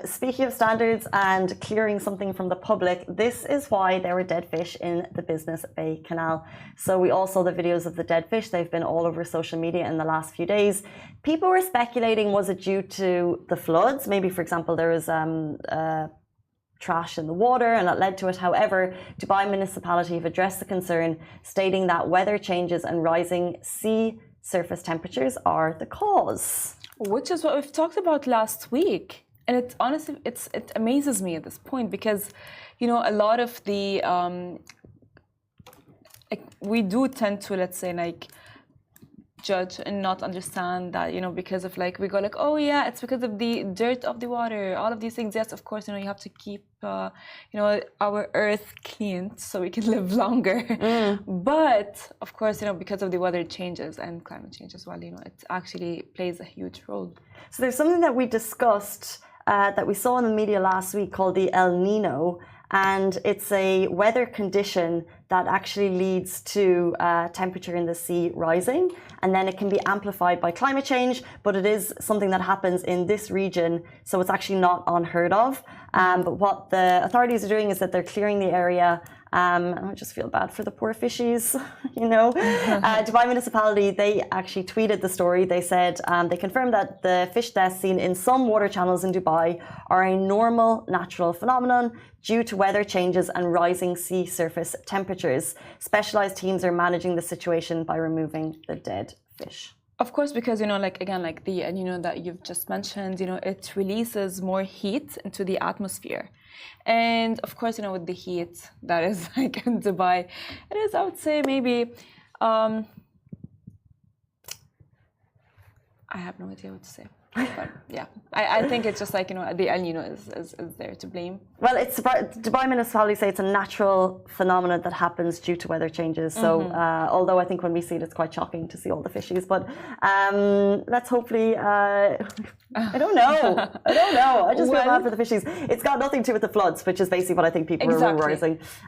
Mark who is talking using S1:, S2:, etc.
S1: Speaking of standards and clearing something from the public, this is why there were dead fish in the Business Bay Canal. So we all saw the videos of the dead fish. They've been all over social media in the last few days. People were speculating, was it due to the floods? Maybe, for example, there was trash in the water and that led to it. However, Dubai municipality have addressed the concern, stating that weather changes and rising sea surface temperatures are the cause.
S2: Which is what we've talked about last week. And it honestly, it amazes me at this point because, you know, a lot of the, we do tend to, let's say, like, judge and not understand that, you know, because of like, we go like, oh yeah, it's because of the dirt of the water, all of these things. Yes, of course, you know, you have to keep, you know, our earth clean so we can live longer. But of course, you know, because of the weather changes and climate change as well, you know, it actually plays a huge role.
S1: So there's something that we discussed that we saw in the media last week called the El Nino. And it's a weather condition that actually leads to temperature in the sea rising, and then it can be amplified by climate change, but it is something that happens in this region, so it's actually not unheard of. But what the authorities are doing is that they're clearing the area. I just feel bad for the poor fishies, you know. Dubai municipality, they actually tweeted the story. They said they confirmed that the fish deaths seen in some water channels in Dubai are a normal natural phenomenon due to weather changes and rising sea surface temperatures. Specialized teams are managing the situation by removing the dead fish.
S2: Of course, because, you know, like, again, like the, and you know, that you've just mentioned, you know, it releases more heat into the atmosphere. And of course, you know, with the heat that is like in Dubai, it is, I would say, maybe, I have no idea what to say. But yeah, I think it's just like, you know, the El Nino is there to blame.
S1: Well, it's Dubai municipality say it's a natural phenomenon that happens due to weather changes. So although I think when we see it, it's quite shocking to see all the fishies. But let's hopefully, I don't know. I just feel bad for the fishies. It's got nothing to do with the floods, which is basically what I think people are realizing.